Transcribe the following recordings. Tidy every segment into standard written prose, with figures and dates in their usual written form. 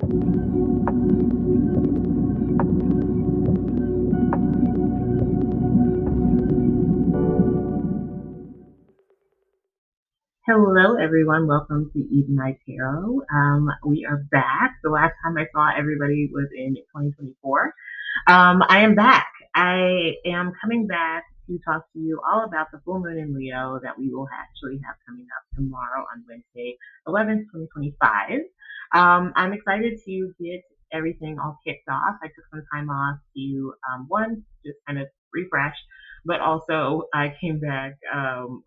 Hello, everyone. Welcome to Eden Eye Tarot. We are back. The last time I saw everybody was in 2024. I am back. I am coming back to talk to you all about the full moon in Leo that we will actually have coming up tomorrow on Wednesday, 11th, 2025. I'm excited to get everything all kicked off. I took some time off to, one, just kind of refresh, but also I came back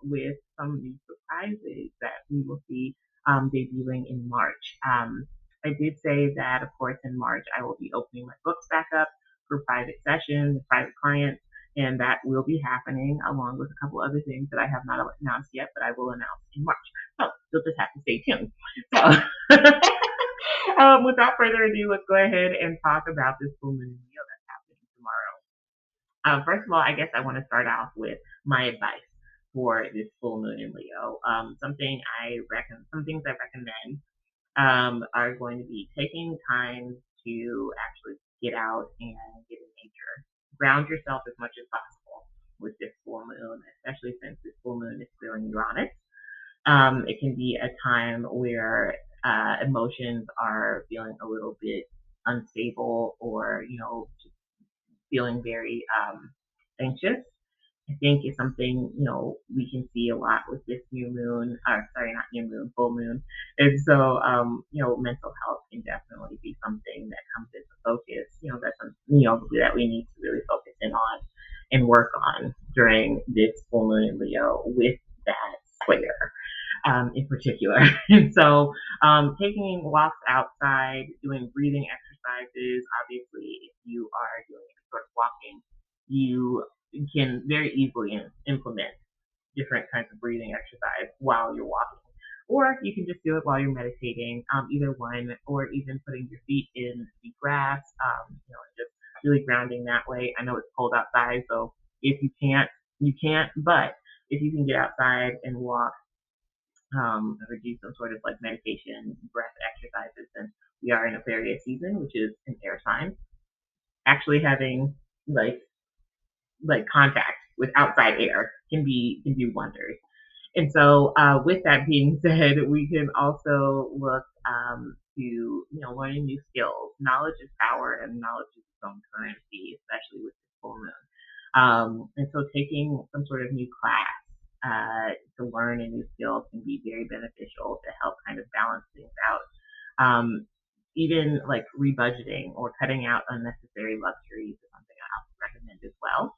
with some new surprises that we will see debuting in March. I did say that, of course, in March I will be opening my books back up for private sessions, private clients, and that will be happening along with a couple other things that I have not announced yet, but I will announce in March. So you'll just have to stay tuned. So without further ado, let's go ahead and talk about this full moon Leo that's happening tomorrow. First of all, I guess I want to start off with my advice for this full moon in Leo. Some things I recommend are going to be taking time to actually get out and get in nature. Ground yourself as much as possible with this full moon, especially since this full moon is squaring Uranus. It can be a time where emotions are feeling a little bit unstable, or just feeling very anxious. I think is something we can see a lot with this new moon, or sorry, not new moon, full moon. And so mental health can definitely be something that comes into focus. That's something that we need to really focus in on and work on during this full moon in Leo with that square. In particular. And so taking walks outside, doing breathing exercises. Obviously, if you are doing any sort of walking, you can very easily implement different kinds of breathing exercise while you're walking. Or you can just do it while you're meditating, either one, or even putting your feet in the grass, and just really grounding that way. I know it's cold outside, so if you can't, you can't, but if you can get outside and walk, or do some sort of like meditation, breath exercises, and we are in Aquarius season, which is an air sign. Actually having like contact with outside air can do wonders. And so, with that being said, we can also look to learning new skills. Knowledge is power, and knowledge is its own currency, especially with the full moon. And so, taking some sort of new class to learn a new skill can be very beneficial to help kind of balance things out. Even like rebudgeting or cutting out unnecessary luxuries is something I also recommend as well.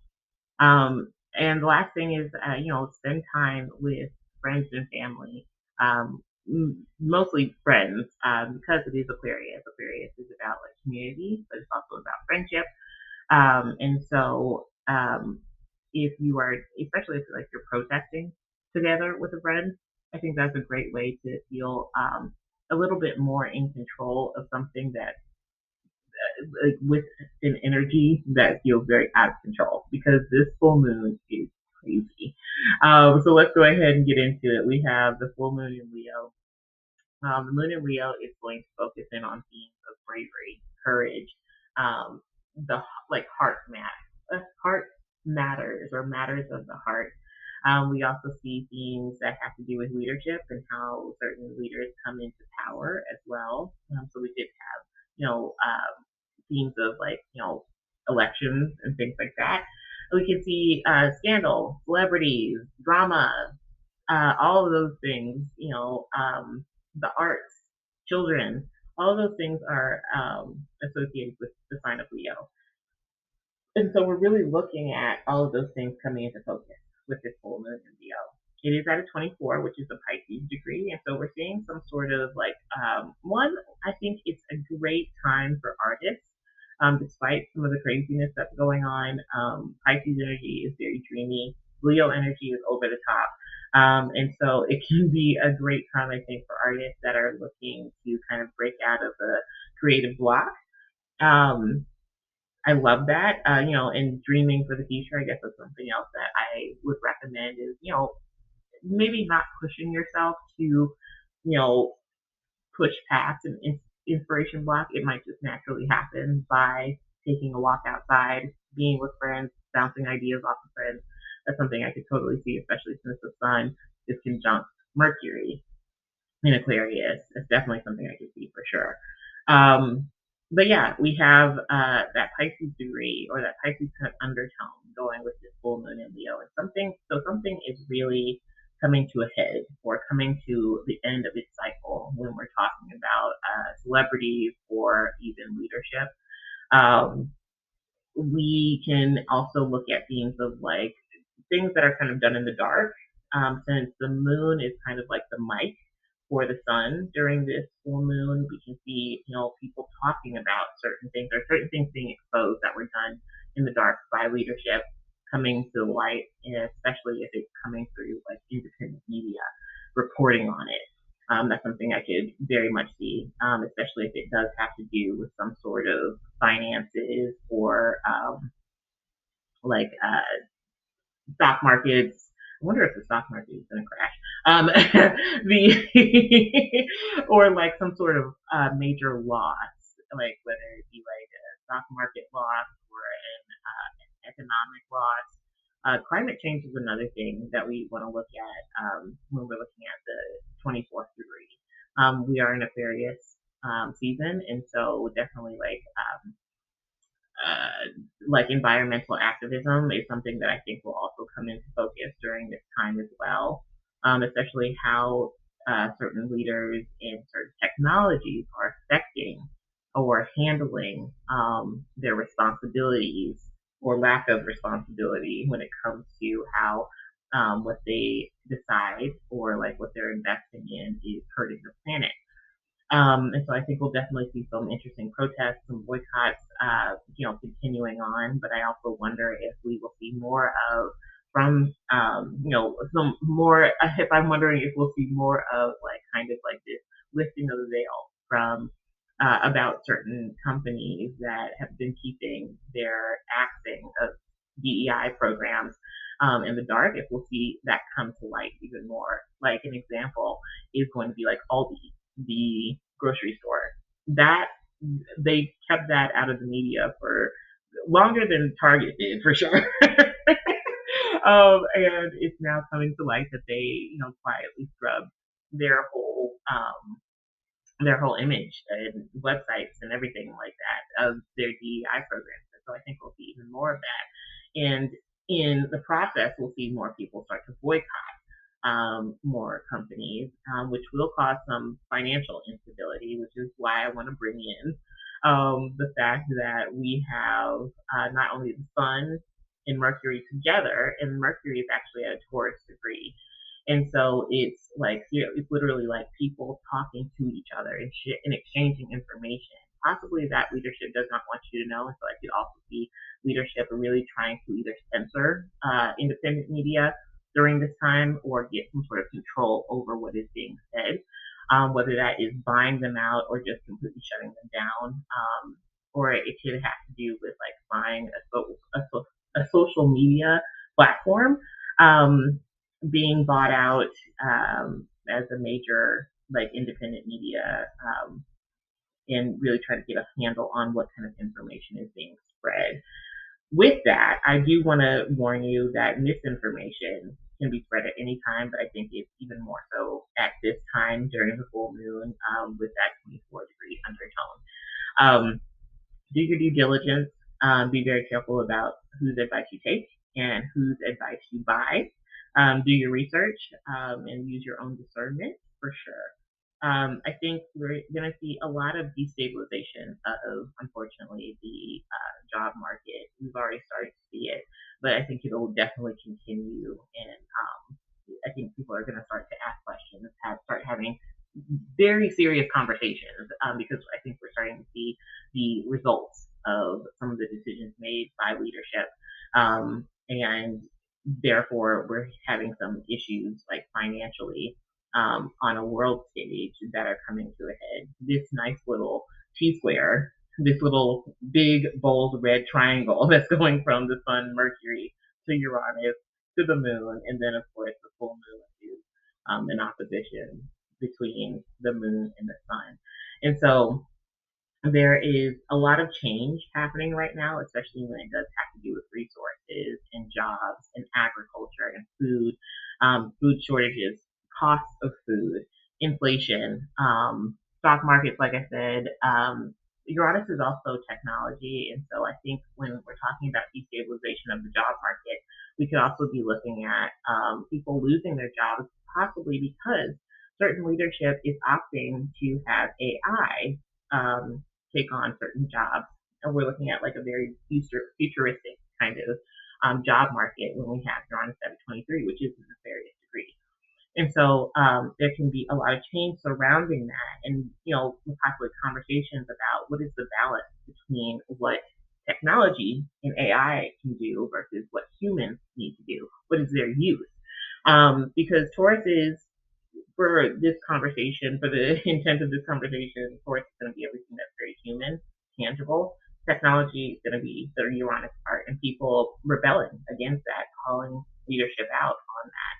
And the last thing is, spend time with friends and family. Mostly friends, because it is Aquarius. Aquarius is about like community, but it's also about friendship. And so, if you are, especially if like you're protesting together with a friend, I think that's a great way to feel a little bit more in control of something that with an energy that feels very out of control, because this full moon is crazy. So let's go ahead and get into it. We have the full moon in Leo. The moon in Leo is going to focus in on themes of bravery, courage, the like heart matters, or matters of the heart. We also see themes that have to do with leadership and how certain leaders come into power as well. So we did have, themes of like, elections and things like that. We can see scandal, celebrities, drama, all of those things, the arts, children, all of those things are associated with the sign of Leo. And so we're really looking at all of those things coming into focus with this full moon in Leo. It is at a 24, which is a Pisces degree. And so we're seeing some sort of like, one, I think it's a great time for artists. Despite some of the craziness that's going on, Pisces energy is very dreamy. Leo energy is over the top. And so it can be a great time, I think, for artists that are looking to kind of break out of the creative block. Um, I love that. And dreaming for the future, I guess that's something else that I would recommend is, maybe not pushing yourself to, push past and inspiration block, it might just naturally happen by taking a walk outside, being with friends, bouncing ideas off of friends. That's something I could totally see, especially since the sun is conjunct Mercury in Aquarius. It's definitely something I could see for sure. Um, but yeah, we have that Pisces degree or that Pisces kind of undertone going with this full moon in Leo, and something is really coming to a head or coming to the end of its cycle when we're talking about celebrities or even leadership. Um, we can also look at themes of like things that are kind of done in the dark, since the moon is kind of like the mic for the sun during this full moon. We can see, people talking about certain things or certain things being exposed that were done in the dark by leadership coming to light, especially if it's coming through like independent media reporting on it. That's something I could very much see, especially if it does have to do with some sort of finances or like stock markets. I wonder if the stock market is going to crash. The or like some sort of major loss, like whether it be like a stock market loss or an economic loss. Climate change is another thing that we want to look at when we're looking at the 24th degree. We are in Aquarius season, and so definitely like environmental activism is something that I think will also come into focus during this time as well, especially how certain leaders and certain technologies are affecting or handling their responsibilities or lack of responsibility when it comes to how what they decide or like what they're investing in is hurting the planet. And so I think we'll definitely see some interesting protests, some boycotts, continuing on. But I also wonder if we will see more of some more. If I'm wondering if we'll see more of like kind of like this lifting of the veil from about certain companies that have been keeping their axing of DEI programs in the dark. If we'll see that come to light even more, like an example is going to be like Aldi, the grocery store. That they kept that out of the media for longer than Target did, for sure. And it's now coming to light that they, quietly scrubbed their whole their whole image and websites and everything like that of their DEI programs. And so I think we'll see even more of that. And in the process, we'll see more people start to boycott more companies, which will cause some financial instability, which is why I want to bring in the fact that we have not only the Sun and Mercury together, and Mercury is actually at a Taurus degree. And so it's like, it's literally like people talking to each other and exchanging information. Possibly that leadership does not want you to know. And so I could also see leadership really trying to either censor independent media during this time or get some sort of control over what is being said, whether that is buying them out or just completely shutting them down, or it could have to do with like buying a social media platform being bought out as a major like independent media, and really try to get a handle on what kind of information is being spread. With that, I do want to warn you that misinformation can be spread at any time, but I think it's even more so at this time during the full moon, with that 24-degree undertone. Do your due diligence. Be very careful about whose advice you take and whose advice you buy. Do your research and use your own discernment for sure. I think we're going to see a lot of destabilization of, unfortunately, the job market. We've already started to see it, but I think it'll definitely continue. And I think people are going to start to ask questions, start having very serious conversations, because I think we're starting to see the results of some of the decisions made by leadership. And therefore, we're having some issues like financially on a world stage that are coming to a head. This nice little T square, this little big bold red triangle that's going from the Sun, Mercury to Uranus to the Moon, and then of course the full moon is an opposition between the Moon and the Sun. And so there is a lot of change happening right now, especially when it does have to do with resources and jobs and agriculture and food, food shortages, costs of food, inflation, stock markets, like I said. Uranus is also technology, and so I think when we're talking about destabilization of the job market, we could also be looking at people losing their jobs, possibly because certain leadership is opting to have AI take on certain jobs. And we're looking at like a very futuristic kind of job market when we have Uranus 723, which is in the nefarious degree. And so there can be a lot of change surrounding that, and possibly conversations about what is the balance between what technology and AI can do versus what humans need to do. What is their use? Because Taurus is, for this conversation, for the intent of this conversation, of course, it's going to be everything that's very human, tangible. Technology is going to be the Uranus part, and people rebelling against that, calling leadership out on that.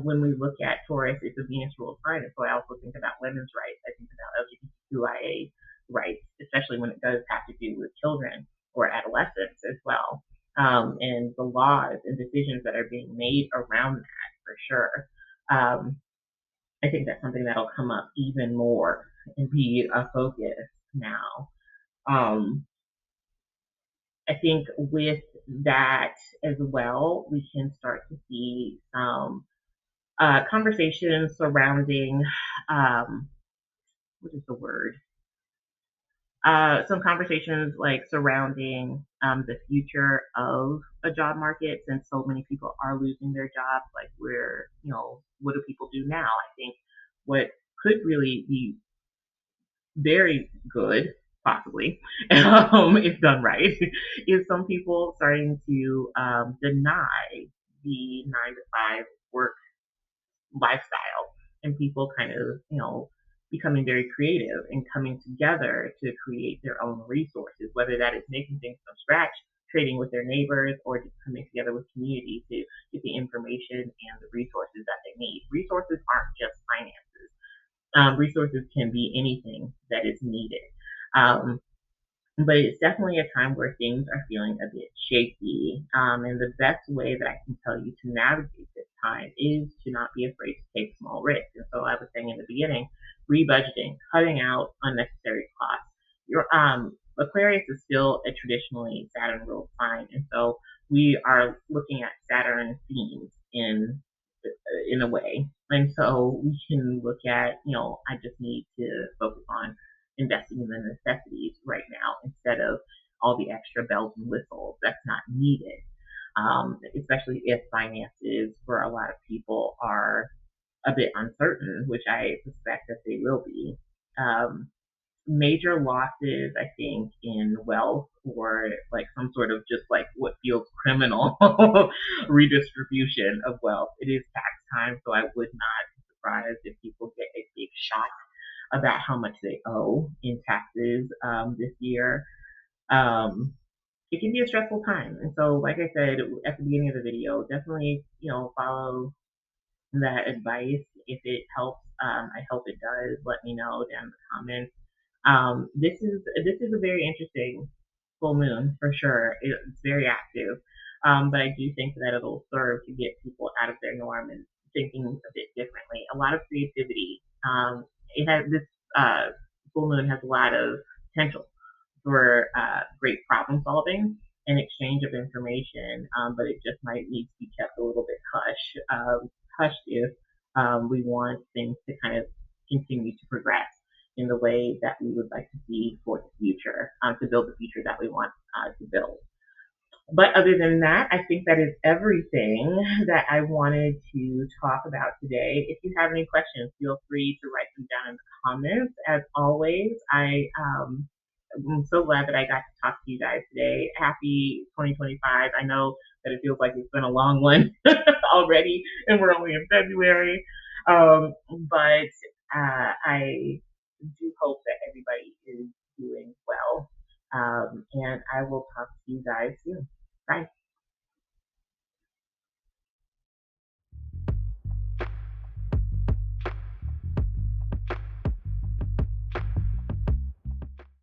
When we look at Taurus, it's a Venus ruled sign, and so I also think about women's rights. I think about LGBTQIA rights, especially when it does have to do with children or adolescents as well, and the laws and decisions that are being made around that for sure. Um, I think that's something that'll come up even more and be a focus now. Um, I think with that as well, we can start to see some conversations surrounding what is the word? Some conversations like surrounding the future of a job market, since so many people are losing their jobs. Like, what do people do now? I think what could really be very good, possibly, if done right, is some people starting to deny the 9 to 5 work lifestyle, and people kind of, becoming very creative and coming together to create their own resources, whether that is making things from scratch, trading with their neighbors, or just coming together with community to get the information and the resources that they need. Resources aren't just finances. Resources can be anything that is needed. Um, but it's definitely a time where things are feeling a bit shaky. And the best way that I can tell you to navigate this time is to not be afraid to take small risks. And so I was saying in the beginning, rebudgeting, cutting out unnecessary costs. Your Aquarius is still a traditionally Saturn ruled sign, and so we are looking at Saturn themes in a way. And so we can look at, I just need to focus on investing in the necessities right now instead of all the extra bells and whistles that's not needed. Especially if finances for a lot of people are a bit uncertain, which I suspect that they will be. Um, Major losses, I think, in wealth, or like some sort of just like what feels criminal redistribution of wealth. It is tax time, so I would not be surprised if people get a big shock about how much they owe in taxes this year. Um, it can be a stressful time, and so, like I said at the beginning of the video, definitely follow that advice if it helps. I hope it does. Let me know down in the comments. This is a very interesting full moon for sure. It's very active, but I do think that it'll serve to get people out of their norm and thinking a bit differently. A lot of creativity. It has this full moon has a lot of potential for great problem solving and exchange of information, but it just might need to be kept a little bit hushed if we want things to kind of continue to progress in the way that we would like to see for the future, to build the future that we want to build. But other than that, I think that is everything that I wanted to talk about today. If you have any questions, feel free to write them down in the comments. As always, I'm so glad that I got to talk to you guys today. Happy 2025. I know that it feels like it's been a long one already, and we're only in February. But I do hope that everybody is doing well. And I will talk to you guys soon. Bye.